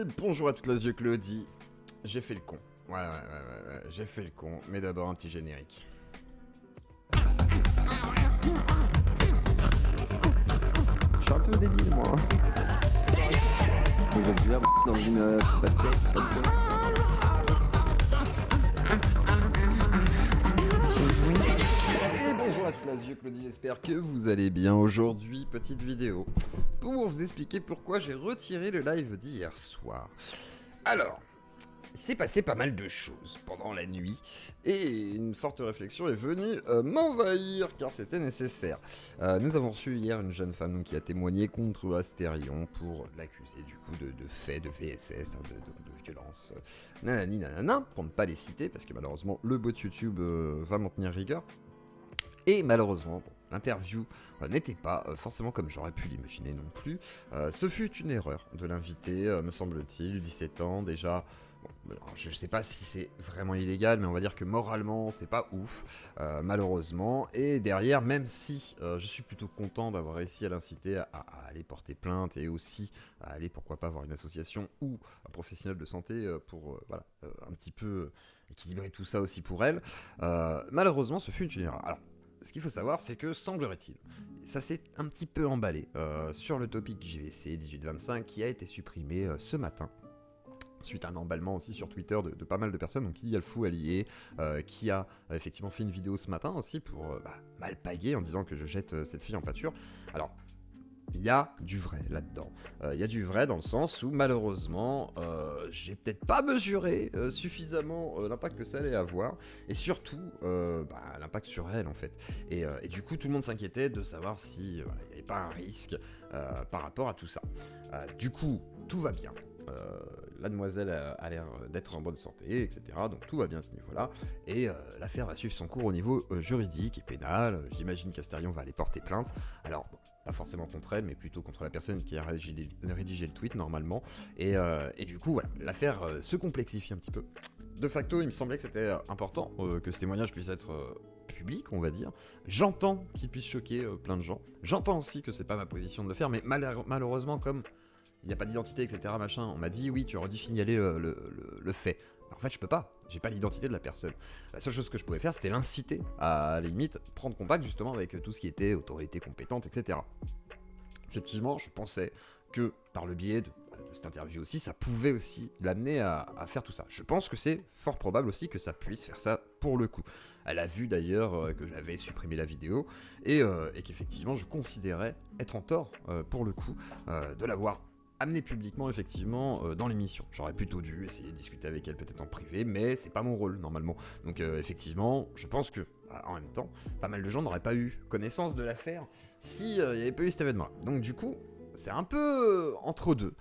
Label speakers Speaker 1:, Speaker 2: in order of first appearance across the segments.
Speaker 1: Et bonjour à toutes les yeux Claudie. J'ai fait le con. Ouais, j'ai fait le con. Mais d'abord un petit générique.
Speaker 2: Je suis un peu débile, moi. Vous êtes déjà dans une basket.
Speaker 1: Et bonjour à toutes les yeux Claudie, j'espère que vous allez bien. Aujourd'hui, petite vidéo pour vous expliquer pourquoi j'ai retiré le live d'hier soir. Alors, il s'est passé pas mal de choses pendant la nuit et une forte réflexion est venue m'envahir car c'était nécessaire. Nous avons reçu hier une jeune femme donc, qui a témoigné contre Astérion pour l'accuser du coup de faits de VSS, de violence, nanani nanana, pour ne pas les citer parce que malheureusement le bot YouTube va m'en tenir rigueur. Et malheureusement, bon, l'interview n'était pas forcément comme j'aurais pu l'imaginer non plus. Ce fut une erreur de l'inviter, me semble-t-il, 17 ans déjà. Bon, alors, je sais pas si c'est vraiment illégal, mais on va dire que moralement c'est pas ouf, malheureusement. Et derrière, même si je suis plutôt content d'avoir réussi à l'inciter à aller porter plainte et aussi à aller pourquoi pas avoir une association ou un professionnel de santé pour voilà, un petit peu équilibrer tout ça aussi pour elle, malheureusement ce fut une erreur. Alors, ce qu'il faut savoir, c'est que, semblerait-il, ça s'est un petit peu emballé sur le topic JVC 1825 qui a été supprimé ce matin. Suite à un emballement aussi sur Twitter de pas mal de personnes, donc il y a le fou allié qui a effectivement fait une vidéo ce matin aussi pour mal paguer en disant que je jette cette fille en pâture. Alors, il y a du vrai là-dedans. Il y a du vrai dans le sens où malheureusement, j'ai peut-être pas mesuré suffisamment l'impact que ça allait avoir, et surtout l'impact sur elle en fait. Et du coup, tout le monde s'inquiétait de savoir si il n'y avait pas un risque par rapport à tout ça. Du coup, tout va bien. La demoiselle a l'air d'être en bonne santé, etc. Donc tout va bien à ce niveau-là. Et l'affaire va suivre son cours au niveau juridique et pénal. J'imagine qu'Astérion va aller porter plainte. Alors, bon, pas forcément contre elle, mais plutôt contre la personne qui a rédigé le tweet normalement. Et du coup, voilà, l'affaire se complexifie un petit peu. De facto, il me semblait que c'était important que ce témoignage puisse être public, on va dire. J'entends qu'il puisse choquer plein de gens. J'entends aussi que c'est pas ma position de le faire, mais malheureusement, comme il n'y a pas d'identité, etc. machin, on m'a dit oui, tu aurais dû signaler le fait. En fait, je peux pas, j'ai pas l'identité de la personne. La seule chose que je pouvais faire, c'était l'inciter à la limite prendre contact justement avec tout ce qui était autorité compétente, etc. Effectivement, je pensais que par le biais de cette interview aussi, ça pouvait aussi l'amener à faire tout ça. Je pense que c'est fort probable aussi que ça puisse faire ça pour le coup. Elle a vu d'ailleurs que j'avais supprimé la vidéo et qu'effectivement je considérais être en tort pour le coup de l'avoir amené publiquement effectivement dans l'émission. J'aurais plutôt dû essayer de discuter avec elle peut-être en privé, mais c'est pas mon rôle normalement. Donc effectivement, je pense que en même temps, pas mal de gens n'auraient pas eu connaissance de l'affaire si il n'y avait pas eu cet événement. Donc du coup, c'est un peu entre deux.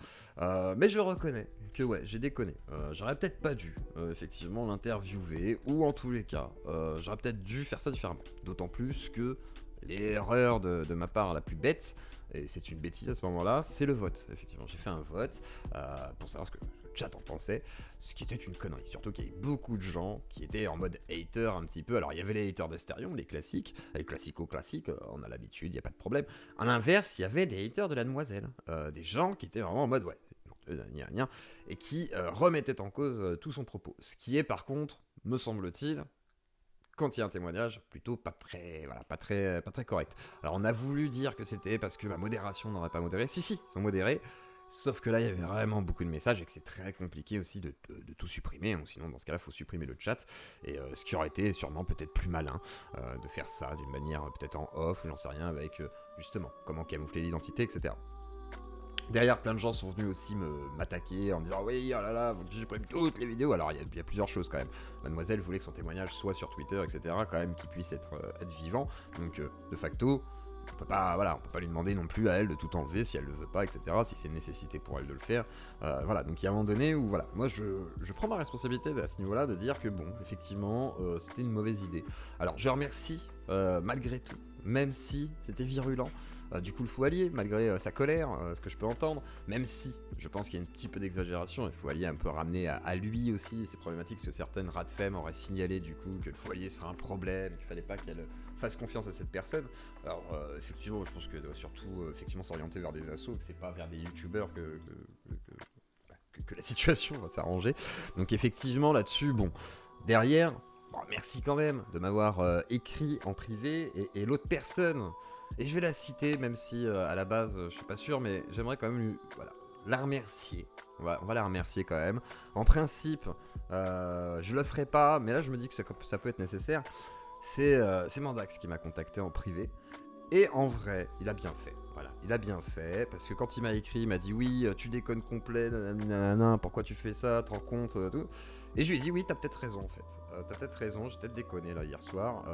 Speaker 1: Mais je reconnais que ouais, j'ai déconné. J'aurais peut-être pas dû effectivement l'interviewer, ou en tous les cas, j'aurais peut-être dû faire ça différemment. D'autant plus que l'erreur de ma part la plus bête, et c'est une bêtise à ce moment-là, c'est le vote. Effectivement, j'ai fait un vote pour savoir ce que le chat en pensait, ce qui était une connerie. Surtout qu'il y avait beaucoup de gens qui étaient en mode hater un petit peu. Alors il y avait les haters d'Astérion, les classiques, les classico-classiques, on a l'habitude, il n'y a pas de problème. À l'inverse, il y avait des haters de la demoiselle, des gens qui étaient vraiment en mode ouais, et qui remettaient en cause tout son propos. Ce qui est par contre, me semble-t-il, quand il y a un témoignage, plutôt pas très correct. Alors on a voulu dire que c'était parce que ma modération n'aurait pas modéré. Si, ils sont modérés. Sauf que là, il y avait vraiment beaucoup de messages et que c'est très compliqué aussi de tout supprimer. Donc, sinon, dans ce cas-là, il faut supprimer le chat. Et ce qui aurait été sûrement peut-être plus malin de faire ça d'une manière peut-être en off ou j'en sais rien avec justement comment camoufler l'identité, etc. Derrière, plein de gens sont venus aussi m'attaquer en disant oui, oh là là, faut que tu supprimes toutes les vidéos. Alors, il y a plusieurs choses quand même. Mademoiselle voulait que son témoignage soit sur Twitter, etc. quand même, qu'il puisse être vivant. Donc, de facto, on peut pas lui demander non plus à elle de tout enlever si elle le veut pas, etc. Si c'est une nécessité pour elle de le faire. Voilà, donc il y a un moment donné où, voilà, moi je prends ma responsabilité à ce niveau-là de dire que bon, effectivement, c'était une mauvaise idée. Alors, je remercie malgré tout, même si c'était virulent, du coup le fou allié, malgré sa colère, ce que je peux entendre, même si je pense qu'il y a un petit peu d'exagération, il faut allier un peu ramener à lui aussi ces problématiques, parce que certaines rats de femme auraient signalé du coup que le fou allié serait un problème, qu'il fallait pas qu'elle fasse confiance à cette personne. Alors effectivement, je pense que doit surtout effectivement s'orienter vers des assos, que c'est pas vers des youtubeurs que que la situation va s'arranger. Donc effectivement là-dessus, bon, derrière, bon, merci quand même de m'avoir écrit en privé et l'autre personne, et je vais la citer même si à la base je suis pas sûr, mais j'aimerais quand même voilà, la remercier. On va la remercier quand même. En principe, je le ferai pas, mais là je me dis que ça peut être nécessaire. C'est Mandax qui m'a contacté en privé. Et en vrai, il a bien fait. Voilà, il a bien fait. Parce que quand il m'a écrit, il m'a dit oui, tu déconnes complet, nanana, pourquoi tu fais ça, te rends compte, tout. Et je lui ai dit oui, t'as peut-être raison en fait. T'as peut-être raison, j'ai peut-être déconné là hier soir.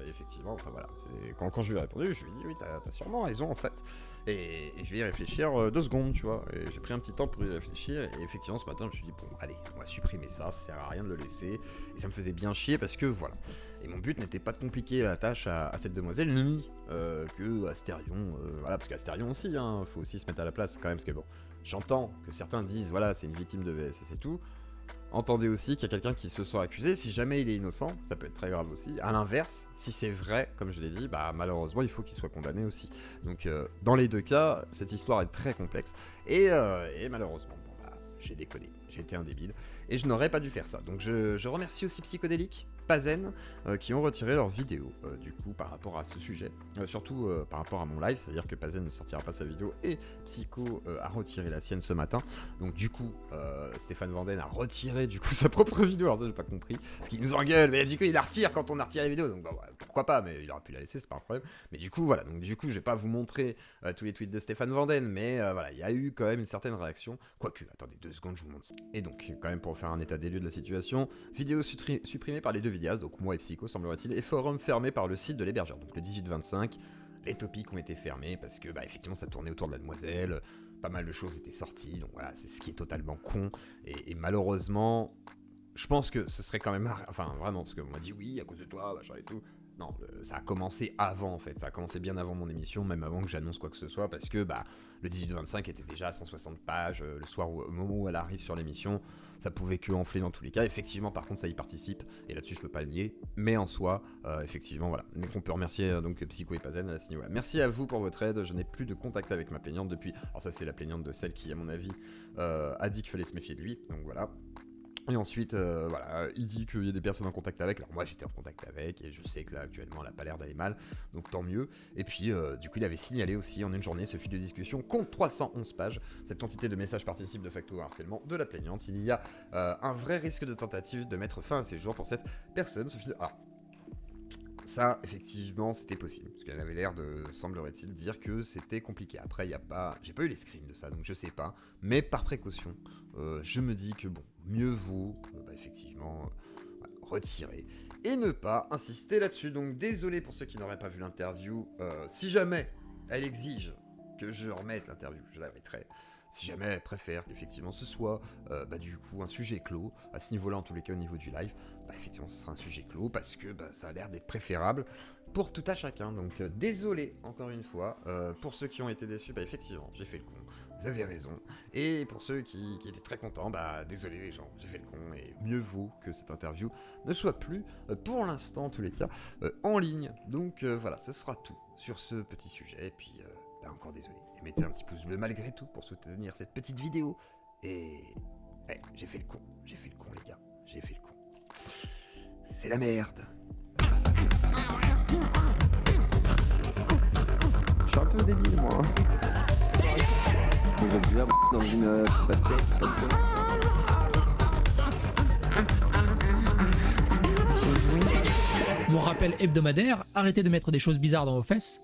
Speaker 1: Effectivement, enfin voilà. Quand je lui ai répondu, je lui ai dit oui, t'as sûrement raison en fait. Et je vais y réfléchir 2 secondes, tu vois. Et j'ai pris un petit temps pour y réfléchir. Et effectivement, ce matin, je me suis dit, bon, allez, on va supprimer ça sert à rien de le laisser. Et ça me faisait bien chier parce que voilà. Et mon but n'était pas de compliquer la tâche à cette demoiselle, ni que Astérion. Voilà, parce qu'Astérion aussi, hein, faut aussi se mettre à la place quand même. Parce que bon, j'entends que certains disent, voilà, c'est une victime de VSS et tout. Entendez aussi qu'il y a quelqu'un qui se sent accusé, si jamais il est innocent, ça peut être très grave aussi. À l'inverse, si c'est vrai, comme je l'ai dit, bah malheureusement il faut qu'il soit condamné aussi. Donc dans les 2 cas, cette histoire est très complexe. Et malheureusement, bon, bah, j'ai déconné, j'ai été un débile. Et je n'aurais pas dû faire ça. Donc je remercie aussi Psychodélique, Pazen, qui ont retiré leur vidéo du coup par rapport à ce sujet. Surtout par rapport à mon live, c'est-à-dire que Pazen ne sortira pas sa vidéo et Psycho a retiré la sienne ce matin. Donc du coup, Stéphane Vanden a retiré du coup sa propre vidéo. Alors ça j'ai pas compris, parce qu'il nous engueule, mais du coup il la retire quand on a retiré la vidéo. Donc bah, ouais, pourquoi pas, mais il aurait pu la laisser, c'est pas un problème. Mais du coup voilà, donc du coup je vais pas vous montrer tous les tweets de Stéphane Vanden, mais voilà, il y a eu quand même une certaine réaction. Quoique, attendez 2 secondes, je vous montre ça. Et donc quand même pour faire un état des lieux de la situation, vidéo supprimée par les 2 vidéastes, donc moi et Psycho semblerait-il, et forum fermé par le site de l'hébergeur. Donc le 18-25, les topics ont été fermés parce que bah effectivement ça tournait autour de la demoiselle, pas mal de choses étaient sorties, donc voilà, c'est ce qui est totalement con, et malheureusement, je pense que ce serait quand même, enfin vraiment, parce qu'on m'a dit oui à cause de toi, machin et tout. Non, ça a commencé avant en fait, ça a commencé bien avant mon émission, même avant que j'annonce quoi que ce soit, parce que bah le 18-25 était déjà à 160 pages, le soir au moment où elle arrive sur l'émission, ça pouvait que enfler dans tous les cas. Effectivement, par contre, ça y participe, et là-dessus je peux pas le nier, mais en soi, effectivement, voilà. Donc on peut remercier donc Psycho et Pazen à ce niveau-là. Merci à vous pour votre aide, je n'ai plus de contact avec ma plaignante depuis, alors ça c'est la plaignante de celle qui à mon avis a dit qu'il fallait se méfier de lui, donc voilà. Et ensuite, voilà, il dit qu'il y a des personnes en contact avec. Alors moi, j'étais en contact avec, et je sais que là, actuellement, elle n'a pas l'air d'aller mal, donc tant mieux. Et puis, du coup, il avait signalé aussi en une journée ce fil de discussion compte 311 pages. Cette quantité de messages participe de facto au harcèlement de la plaignante. Il y a un vrai risque de tentative de mettre fin à ses jours pour cette personne. Ce fil de... Alors, ça, effectivement, c'était possible, parce qu'elle avait l'air de, semblerait-il, dire que c'était compliqué. Après, il y a pas, j'ai pas eu les screens de ça, donc je sais pas. Mais par précaution, je me dis que bon, mieux vaut, effectivement, retirer et ne pas insister là-dessus. Donc désolé pour ceux qui n'auraient pas vu l'interview. Si jamais elle exige que je remette l'interview, je la mettrai. Si jamais elle préfère qu'effectivement ce soit du coup un sujet clos, à ce niveau-là en tous les cas au niveau du live, effectivement ce sera un sujet clos parce que ça a l'air d'être préférable pour tout à chacun. Donc désolé encore une fois, pour ceux qui ont été déçus, effectivement j'ai fait le con, vous avez raison. Et pour ceux qui étaient très contents, désolé les gens, j'ai fait le con et mieux vaut que cette interview ne soit plus, pour l'instant en tous les cas, en ligne. Donc voilà, ce sera tout sur ce petit sujet et puis... encore désolé, et mettez un petit pouce bleu malgré tout pour soutenir cette petite vidéo. Et j'ai fait le con les gars, j'ai fait le con. C'est la merde.
Speaker 2: Je suis un peu débile moi. Vous êtes déjà dans une basket.
Speaker 3: Mon rappel hebdomadaire, arrêtez de mettre des choses bizarres dans vos fesses.